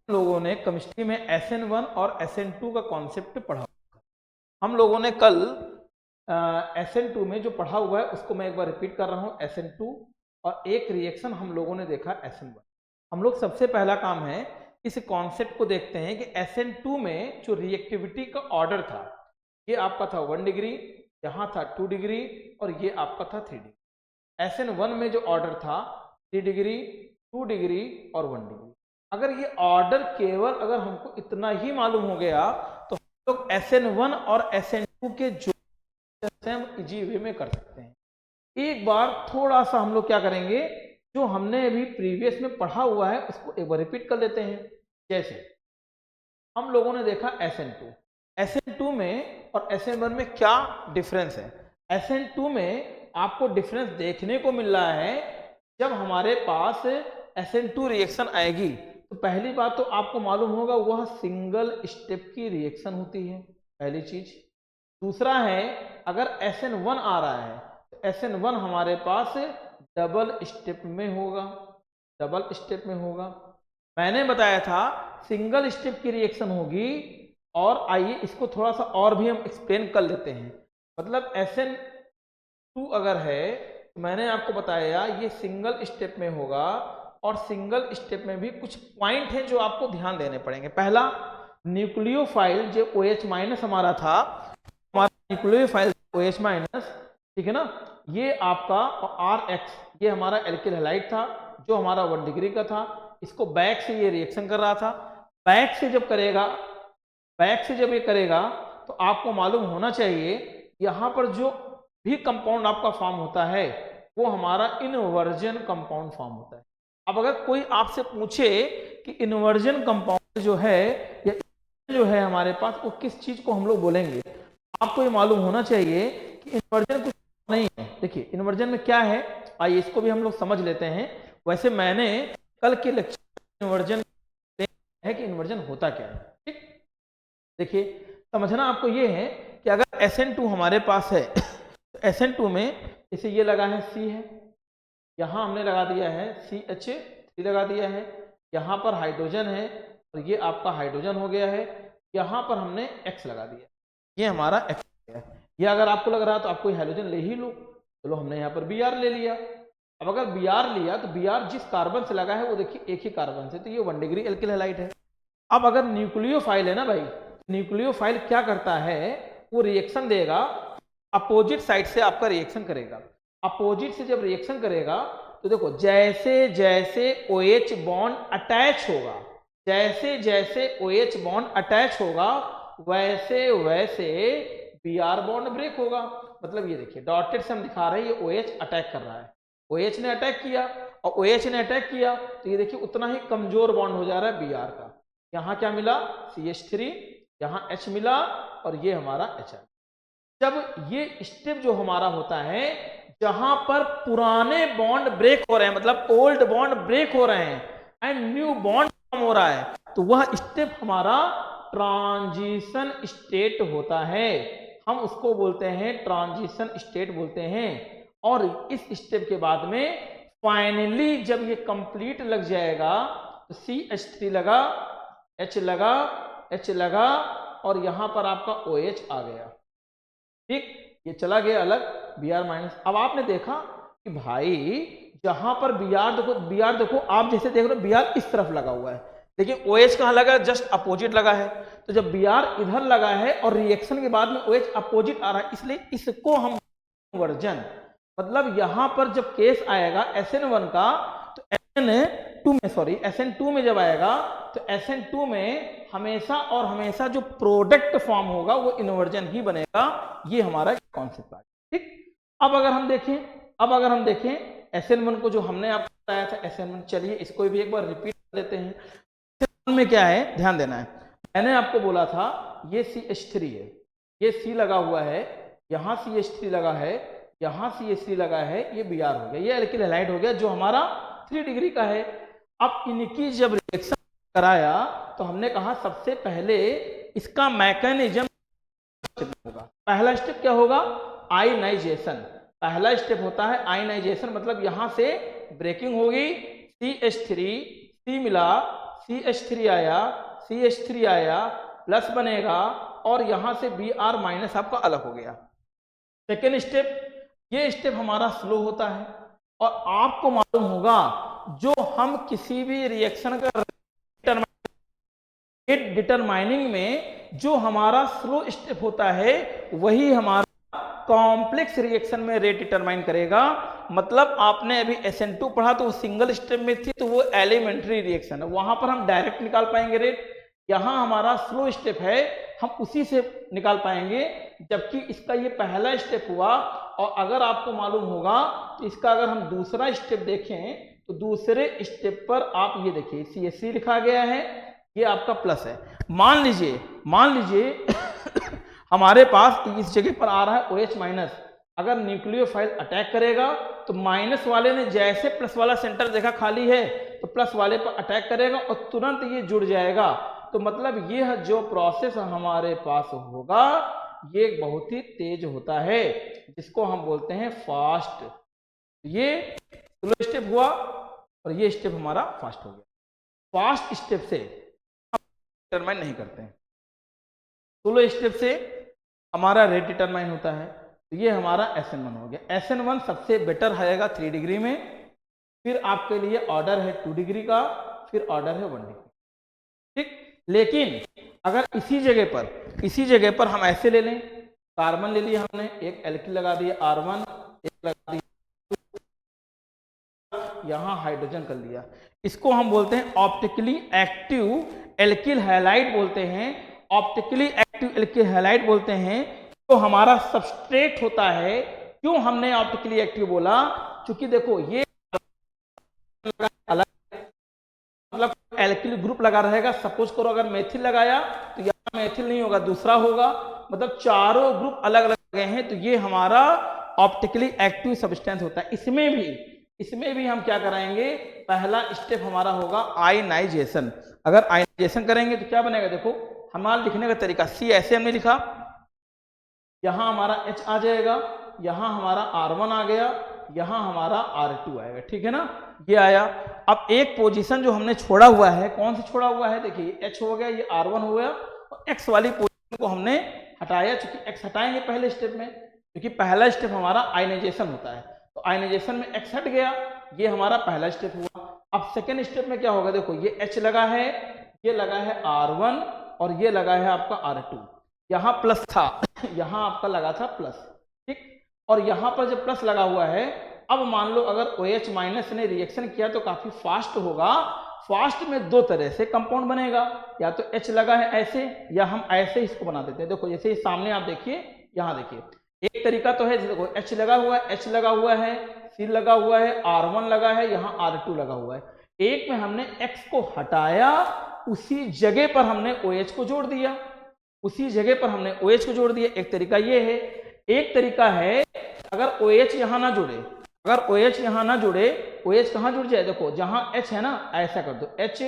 लोगों ने केमिस्ट्री में SN1 और SN2 का कॉन्सेप्ट पढ़ा। हम लोगों ने कल SN2 में जो पढ़ा हुआ है उसको मैं एक बार रिपीट कर रहा हूँ। SN2 और एक रिएक्शन हम लोगों ने देखा SN1। हम लोग सबसे पहला काम है इस कॉन्सेप्ट को देखते हैं कि SN2 में जो रिएक्टिविटी का ऑर्डर था, ये आपका था 1 डिग्री, यहाँ था 2 डिग्री और ये आपका था 3 डिग्री। SN1 में जो ऑर्डर था 3 डिग्री, 2 डिग्री और 1 डिग्री। अगर ये ऑर्डर केवल अगर हमको इतना ही मालूम हो गया तो हम लोग SN1 और SN2 के जो हम इजी वे में कर सकते हैं। एक बार थोड़ा सा हम लोग क्या करेंगे, जो हमने अभी प्रीवियस में पढ़ा हुआ है उसको एक बार रिपीट कर लेते हैं। जैसे हम लोगों ने देखा SN2 में और SN1 में क्या डिफरेंस है। SN2 में आपको डिफरेंस देखने को मिल रहा है जब हमारे पास SN2 रिएक्शन आएगी तो पहली बात तो आपको मालूम होगा वह सिंगल स्टेप की रिएक्शन होती है, पहली चीज। दूसरा है अगर SN1 आ रहा है तो SN1 हमारे पास डबल स्टेप में होगा, डबल स्टेप में होगा। मैंने बताया था सिंगल स्टेप की रिएक्शन होगी। और आइए इसको थोड़ा सा और भी हम एक्सप्लेन कर लेते हैं। मतलब SN2 अगर है तो मैंने आपको बताया ये सिंगल स्टेप में होगा और सिंगल स्टेप में भी कुछ पॉइंट हैं जो आपको ध्यान देने पड़ेंगे। पहला, न्यूक्लियोफाइल जो OH माइनस हमारा था, हमारा न्यूक्लियोफाइल OH माइनस, ठीक है ना, ये आपका RH ये हमारा एल्किल हैलाइड था जो हमारा 1 डिग्री का था। इसको बैक से ये रिएक्शन कर रहा था। बैक से जब करेगा, बैक से जब ये करेगा तो आपको मालूम होना चाहिए यहाँ पर जो भी कंपाउंड आपका फॉर्म होता है वो हमारा इनवर्जन कंपाउंड फॉर्म होता है। अब अगर कोई आपसे पूछे कि इनवर्जन कंपाउंड जो है या जो है हमारे पास वो किस चीज को हम लोग बोलेंगे, आपको ये मालूम होना चाहिए कि इन्वर्जन कुछ नहीं है। देखिए इन्वर्जन में क्या है, आइए इसको भी हम लोग समझ लेते हैं। वैसे मैंने कल के लेक्चर इन्वर्जन है कि इन्वर्जन होता क्या है, ठीक। देखिए समझना आपको ये है कि अगर SN2 हमारे पास है तो SN2 में जैसे ये लगा है C है, यहाँ हमने लगा दिया है CH3 लगा दिया है, यहाँ पर हाइड्रोजन है और ये आपका हाइड्रोजन हो गया है, यहाँ पर हमने X लगा दिया, ये हमारा X है। ये अगर आपको लग रहा है तो आपको हाइड्रोजन ले ही लो, चलो हमने यहाँ पर Br ले लिया। अब अगर Br लिया तो Br जिस कार्बन से लगा है वो देखिए एक ही कार्बन से, तो ये 1 डिग्री एल्किल हैलाइड है। अब अगर न्यूक्लियोफाइल है ना भाई, न्यूक्लियोफाइल क्या करता है, वो रिएक्शन देगा, अपोजिट साइड से आपका रिएक्शन करेगा। अपोजिट से जब रिएक्शन करेगा तो देखो जैसे जैसे OH बॉन्ड अटैच होगा, जैसे जैसे OH बॉन्ड अटैच होगा वैसे वैसे Br बॉन्ड ब्रेक होगा। मतलब ये देखिए डॉटेड से हम दिखा रहे हैं ये OH अटैक कर रहा है, OH ने अटैक किया और OH ने अटैक किया तो ये देखिए उतना ही कमजोर बॉन्ड हो जा रहा है Br का। यहाँ क्या मिला CH3, यहाँ H मिला और ये हमारा H। जब ये स्टेप जो हमारा होता है जहां पर पुराने बॉन्ड ब्रेक हो रहे हैं, मतलब ओल्ड बॉन्ड ब्रेक हो रहे हैं एंड न्यू बॉन्ड फॉर्म हो रहा है, तो वह स्टेप हमारा ट्रांजिशन स्टेट होता है। हम उसको बोलते हैं ट्रांजिशन स्टेट बोलते हैं। और इस स्टेप के बाद में फाइनली जब ये कंप्लीट लग जाएगा तो CH3 लगा, H लगा, H लगा और यहां पर आपका OH आ गया, ठीक, ये चला गया अलग Br माइनस। अब आपने देखा कि भाई जहां पर Br देखो आप जैसे देख रहे हो Br इस तरफ लगा हुआ है, देखिए OH कहां लगा, जस्ट अपोजिट लगा है। तो जब Br इधर लगा है और रिएक्शन के बाद में OH अपोजिट आ रहा है, इसलिए इसको हम वर्जन, मतलब यहां पर जब केस आएगा SN1 का तो SN2 में जब आएगा तो SN2 में हमेशा और हमेशा जो प्रोडक्ट फॉर्म होगा वो इन्वर्जन ही बनेगा। ये हमारा कॉन्सेप्ट है, ठीक। अब अगर हम देखें SN1 को जो हमने आपको बताया था SN1, चलिए इसको भी एक बार रिपीट कर लेते हैं। SN1 में क्या है ध्यान देना है, मैंने आपको बोला था ये CH3 है, ये C लगा हुआ है, यहाँ CH3 लगा है, यहाँ CH3 लगा है, ये Br हो गया, ये एल्किल हैलाइड हो गया जो हमारा 3 डिग्री का है। अब इनकी जब रिएक्शन कराया तो हमने कहा सबसे पहले इसका मैकेनिज्म होगा। पहला स्टेप क्या होगा, आयनाइजेशन। पहला स्टेप होता है आयनाइजेशन, मतलब यहां से ब्रेकिंग होगी, CH3 C मिला, CH3 आया, CH3 आया, प्लस बनेगा और यहां से Br माइनस आपका अलग हो गया। सेकेंड स्टेप, ये स्टेप हमारा स्लो होता है और आपको मालूम होगा जो हम किसी भी रिएक्शन का डिटरमाइनिंग में जो हमारा स्लो स्टेप होता है वही हमारा कॉम्प्लेक्स रिएक्शन में रेट डिटरमाइन करेगा। मतलब आपने अभी SN2 पढ़ा तो वो सिंगल स्टेप में थी, तो वो एलिमेंट्री रिएक्शन है, वहां पर हम डायरेक्ट निकाल पाएंगे रेट। यहां हमारा स्लो स्टेप है, हम उसी से निकाल पाएंगे, जबकि इसका ये पहला स्टेप हुआ। और अगर आपको मालूम होगा तो इसका अगर हम दूसरा स्टेप देखें तो दूसरे स्टेप पर आप ये देखिए CH3 लिखा गया है, ये आपका प्लस है। मान लीजिए हमारे पास इस जगह पर आ रहा है OH माइनस, अगर न्यूक्लियोफाइल अटैक करेगा तो माइनस वाले ने जैसे प्लस वाला सेंटर देखा खाली है तो प्लस वाले पर अटैक करेगा और तुरंत ये जुड़ जाएगा। तो मतलब ये जो प्रोसेस हमारे पास होगा ये बहुत ही तेज होता है, जिसको हम बोलते हैं फास्ट। ये स्लो स्टेप हुआ और ये स्टेप हमारा फास्ट हो गया। फास्ट स्टेप से डिटरमाइन नहीं करते हैं, स्लो स्टेप से हमारा रेट डिटरमाइन होता है। तो ये हमारा SN1 हो गया। SN1 सबसे बेटर आएगा 3 डिग्री में, फिर आपके लिए ऑर्डर है 2 डिग्री का, फिर ऑर्डर है 1 डिग्री। ठीक, लेकिन अगर इसी जगह पर हम ऐसे ले लें, कार्बन ले लिया हमने, एक एल्किल लगा दिया R1, एक लगा दिया, यहां हाइड्रोजन कर लिया, इसको हम बोलते हैं ऑप्टिकली एक्टिव एल्किल हैलाइड बोलते हैं। ऑप्टिकली एक्टिव एल्किल हैलाइड बोलते हैं। तो हमारा सबस्ट्रेट होता है। क्यों हमने ऑप्टिकली एक्टिव बोला? क्योंकि देखो ये अलग मतलब एल्किल ग्रुप लगा रहेगा। सपोज करो अगर मेथिल लगाया तो यहाँ मेथिल नहीं होगा, दूसरा होगा, मतलब चारों ग्रुप अलग अलग गए हैं। तो ये हमारा ऑप्टिकली एक्टिव सब्सटेंस होता है। इसमें भी हम क्या कराएंगे, पहला स्टेप हमारा होगा आयनाइजेशन। अगर आयनाइजेशन करेंगे तो क्या बनेगा, देखो हमारा लिखने का तरीका, C ऐसे हमने लिखा, यहां हमारा H आ जाएगा, यहां हमारा R1 आ गया, यहां हमारा R2 आएगा। ठीक है ना, ये आया। अब एक पोजीशन जो हमने छोड़ा हुआ है, कौन सा छोड़ा हुआ है, देखिए H हो गया, ये R1 हो गया, और X वाली पोजीशन को हमने हटाया। चूंकि X हटाएंगे पहले स्टेप में, क्योंकि पहला स्टेप हमारा आयनाइजेशन होता है। तो आयनाइजेशन में X हट गया, ये हमारा पहला स्टेप हुआ। अब सेकेंड स्टेप में क्या होगा, देखो ये H लगा है, ये लगा है R1 और ये लगा है आपका R2। यहाँ प्लस था, यहाँ आपका लगा था प्लस। ठीक, और यहाँ पर जब प्लस लगा हुआ है, अब मान लो अगर OH माइनस ने रिएक्शन किया तो काफी फास्ट होगा। फास्ट में दो तरह से कंपाउंड बनेगा, या तो H लगा है ऐसे, या हम ऐसे इसको बना देते हैं। देखो जैसे सामने आप देखिए, यहाँ देखिए, एक तरीका तो है, देखो H लगा हुआ है, H लगा हुआ है, C लगा हुआ है, R1 लगा है, यहाँ R2 लगा हुआ है। एक में हमने X को हटाया, उसी जगह पर हमने OH को जोड़ दिया, उसी जगह पर हमने OH को जोड़ दिया। एक तरीका ये है। एक तरीका है अगर OH यहां ना जुड़े, अगर OH यहां ना जुड़े, OH कहां जुड़ जाए, देखो जहां H है ना, ऐसा कर दो, H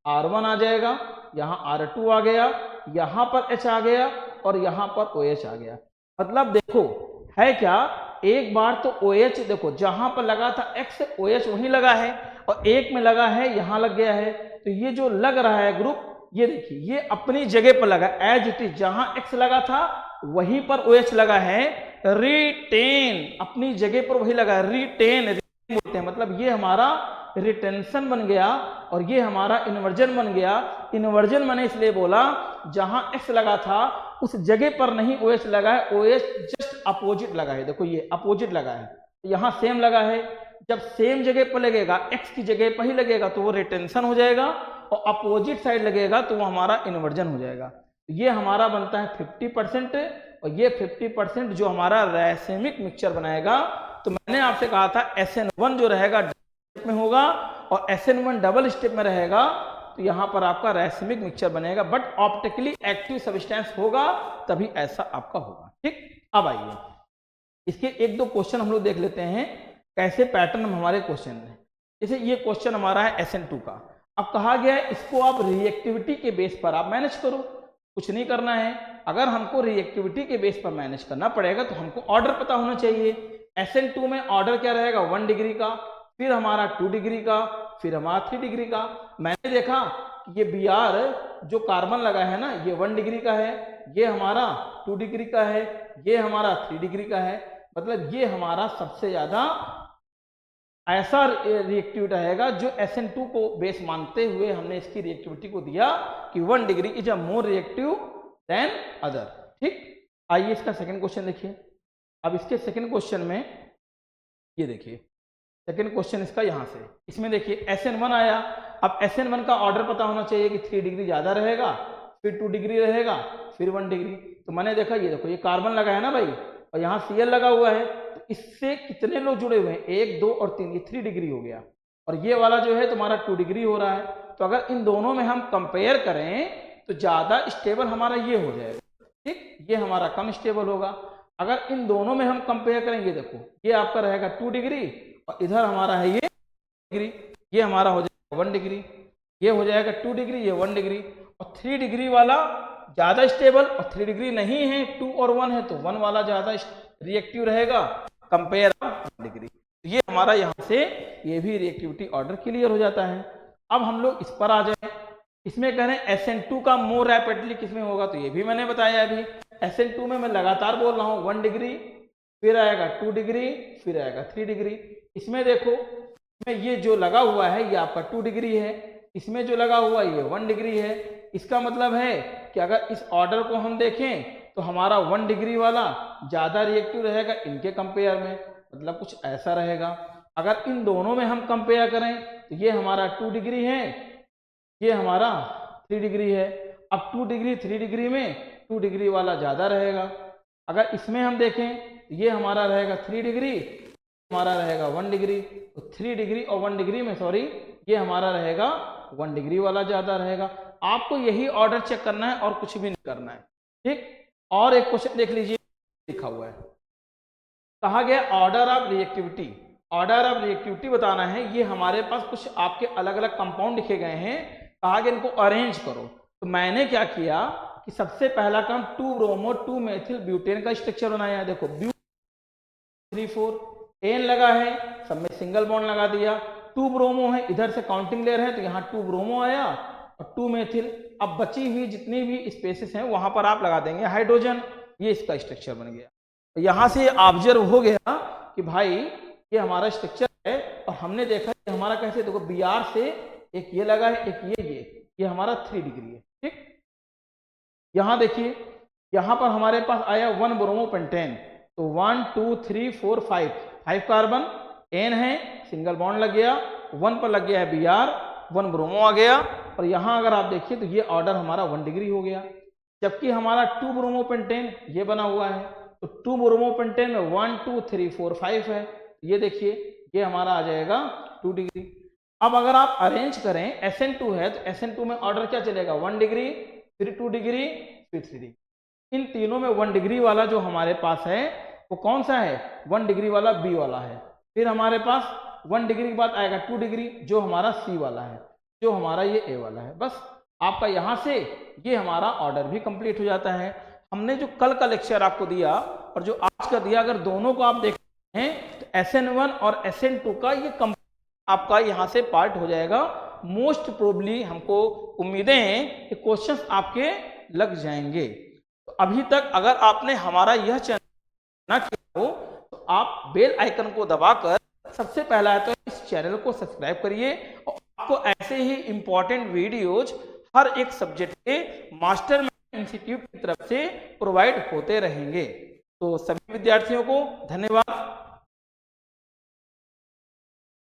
R1 आ जाएगा, यहाँ R2 आ गया, यहाँ पर H आ गया और यहाँ पर OH आ गया। मतलब देखो है क्या, एक बार तो OH देखो जहां पर लगा था X, OH वहीं लगा है, और एक में लगा है यहां लग गया है। तो ये जो लग रहा है ग्रुप, ये देखिए ये अपनी जगह पर लगा, एज इट इज, जहां X लगा था वहीं पर OH लगा है। रिटेन, अपनी जगह पर वही लगा, रिटेन बोलते हैं। मतलब ये हमारा रिटेंशन बन गया और ये हमारा इन्वर्जन बन गया। इन्वर्जन मैंने इसलिए बोला, जहां X लगा था उस जगह पर नहीं OH लगा है, OH जस्ट अपोजिट लगा है। देखो ये अपोजिट लगा है, यहाँ सेम लगा है। जब सेम जगह पर लगेगा, X की जगह पर ही लगेगा तो वो रिटेंशन हो जाएगा, और अपोजिट साइड लगेगा तो वो हमारा इन्वर्जन हो जाएगा। ये हमारा बनता है 50%, और ये 50% जो हमारा रैसेमिक मिक्सचर बनाएगा। तो मैंने आपसे कहा था SN1 जो रहेगा स्टेप में होगा और SN1 डबल स्टेप में रहेगा, तो यहाँ पर आपका रैसेमिक मिक्सचर बनेगा, बट ऑप्टिकली एक्टिव सब्सटेंस होगा तभी ऐसा आपका होगा। ठीक, अब आइए इसके एक दो क्वेश्चन हम लोग देख लेते हैं, कैसे पैटर्न हमारे क्वेश्चन है। जैसे ये क्वेश्चन हमारा है SN2 का। अब कहा गया है इसको आप रिएक्टिविटी के बेस पर आप मैनेज करो, कुछ नहीं करना है। अगर हमको रिएक्टिविटी के बेस पर मैनेज करना पड़ेगा तो हमको ऑर्डर पता होना चाहिए। SN2 में ऑर्डर क्या रहेगा, 1 डिग्री का, फिर हमारा 2 डिग्री का, फिर हमारा 3 डिग्री का। मैंने देखा ये Br जो कार्बन लगा है ना, ये 1 डिग्री का है, ये हमारा 2 डिग्री का है, ये हमारा 3 डिग्री का है। मतलब ये हमारा सबसे ज्यादा ऐसा रिएक्टिविटी रहेगा जो SN2 को बेस मानते हुए हमने इसकी रिएक्टिविटी को दिया कि 1 degree is a more reactive than other. ठीक, आइए इसका सेकंड क्वेश्चन देखिए। अब इसके सेकंड क्वेश्चन में ये देखिए, सेकंड क्वेश्चन इसका यहाँ से, इसमें देखिए SN1 आया। अब SN1 का ऑर्डर पता होना चाहिए कि 3 डिग्री ज्यादा रहेगा, फिर 2 डिग्री रहेगा, फिर 1 डिग्री। तो मैंने देखा, ये देखो ये कार्बन लगा है ना भाई, और यहाँ Cl लगा हुआ है, तो इससे कितने लोग जुड़े हुए हैं, 1 2 और 3, ये 3 डिग्री हो गया, और ये वाला जो है तुम्हारा 2 डिग्री हो रहा है। तो अगर इन दोनों में हम कंपेयर करें तो ज्यादा स्टेबल हमारा ये हो जाएगा। ठीक, ये हमारा कम स्टेबल होगा। अगर इन दोनों में हम कंपेयर करेंगे, देखो ये आपका रहेगा 2 डिग्री और इधर हमारा है ये डिग्री, ये हमारा हो जाएगा 1 डिग्री, ये हो जाएगा 2 डिग्री, ये 1 डिग्री, और 3 डिग्री वाला ज्यादा स्टेबल, और 3 डिग्री नहीं है, 2 और 1 है, तो 1 वाला ज्यादा रिएक्टिव रहेगा कंपेयर 1 डिग्री। ये हमारा यहाँ से ये भी रिएक्टिविटी ऑर्डर क्लियर हो जाता है। अब हम लोग इस पर आ जाए, इसमें कह रहे हैं SN2 का मोर रैपिडली किसमें होगा, तो ये भी मैंने बताया अभी। SN2 में मैं लगातार बोल रहा हूँ 1 डिग्री, फिर आएगा 2 डिग्री, फिर आएगा 3 डिग्री। इसमें देखो, इसमें ये जो लगा हुआ है ये आपका 2 डिग्री है, इसमें जो लगा हुआ है ये 1 डिग्री है। इसका मतलब है कि अगर इस ऑर्डर को हम देखें तो हमारा 1 डिग्री वाला ज्यादा रिएक्टिव रहेगा इनके कंपेयर में, मतलब कुछ ऐसा रहेगा। अगर इन दोनों में हम कंपेयर करें तो ये हमारा 2 डिग्री है, ये हमारा 3 डिग्री है। अब 2 डिग्री 3 डिग्री में 2 डिग्री वाला ज्यादा रहेगा। अगर इसमें हम देखें तो ये हमारा रहेगा 3 डिग्री, हमारा रहेगा 1 डिग्री, तो 3 डिग्री और 1 डिग्री में सॉरी ये हमारा रहेगा 1 डिग्री वाला ज्यादा रहेगा। आपको यही ऑर्डर चेक करना है और कुछ भी नहीं करना है। ठीक, और एक क्वेश्चन देख लीजिए, लिखा हुआ है, कहा गया order of reactivity. Order of reactivity बताना है। ये हमारे पास कुछ आपके अलग अलग कंपाउंड लिखे गए हैं, कहा गया इनको अरेंज करो। तो मैंने क्या किया कि सबसे पहला काम 2 ब्रोमो 2 मेथिल ब्यूटेन का स्ट्रक्चर बनाया। देखो ब्यू 3 4 एन लगा है, सब में सिंगल बॉन्ड लगा दिया। 2 ब्रोमो है, इधर से काउंटिंग लेयर है तो यहाँ 2 ब्रोमो आया और 2 मेथिल। अब बची हुई जितनी भी स्पेसेस हैं वहां पर आप लगा देंगे हाइड्रोजन। ये इसका स्ट्रक्चर बन गया। तो यहाँ से ऑब्जर्व हो गया कि भाई ये हमारा स्ट्रक्चर है, और हमने देखा कि हमारा कैसे, देखो Br से एक ये लगा है, एक ये हमारा 3 डिग्री है। ठीक, यहाँ देखिए, यहाँ पर हमारे पास आया 1 ब्रोमो पेंटेन, तो 1 2 3 4 5 कार्बन, एन है, सिंगल बॉन्ड लग गया, 1 पर लग गया है Br, 1 ब्रोमो आ गया। और यहाँ अगर आप देखिए तो ये ऑर्डर हमारा 1 डिग्री हो गया। जबकि हमारा 2 ब्रोमो पेंटेन ये बना हुआ है, तो 2 ब्रोमो पेंटेन में 1 2 3 4 5 है, ये देखिए ये हमारा आ जाएगा 2 डिग्री। अब अगर आप अरेंज करें, SN2 है तो SN2 में ऑर्डर क्या चलेगा, 1 डिग्री, फिर 2 डिग्री, फिर 3 डिग्री। इन तीनों में 1 डिग्री वाला जो हमारे पास है वो कौन सा है, 1 डिग्री वाला बी वाला है। फिर हमारे पास 1 डिग्री के बाद आएगा 2 डिग्री जो हमारा सी वाला है, जो हमारा ये ए वाला है। बस आपका यहाँ से ये हमारा ऑर्डर भी कंप्लीट हो जाता है। हमने जो कल का लेक्चर आपको दिया और जो आज का दिया, अगर दोनों को आप देखते हैं तो SN1 और SN2 का ये आपका यहाँ से पार्ट हो जाएगा। मोस्ट प्रोबेबली हमको उम्मीदें हैं कि क्वेश्चंस आपके लग जाएंगे। तो अभी तक अगर आपने हमारा यह चैनल ना किया हो तो आप बेल आइकन को दबाकर सबसे पहला है तो इस चैनल को सब्सक्राइब करिए, और आपको ऐसे ही इंपॉर्टेंट वीडियोज हर एक सब्जेक्ट के मास्टर इंस्टीट्यूट की तरफ से प्रोवाइड होते रहेंगे। तो सभी विद्यार्थियों को धन्यवाद।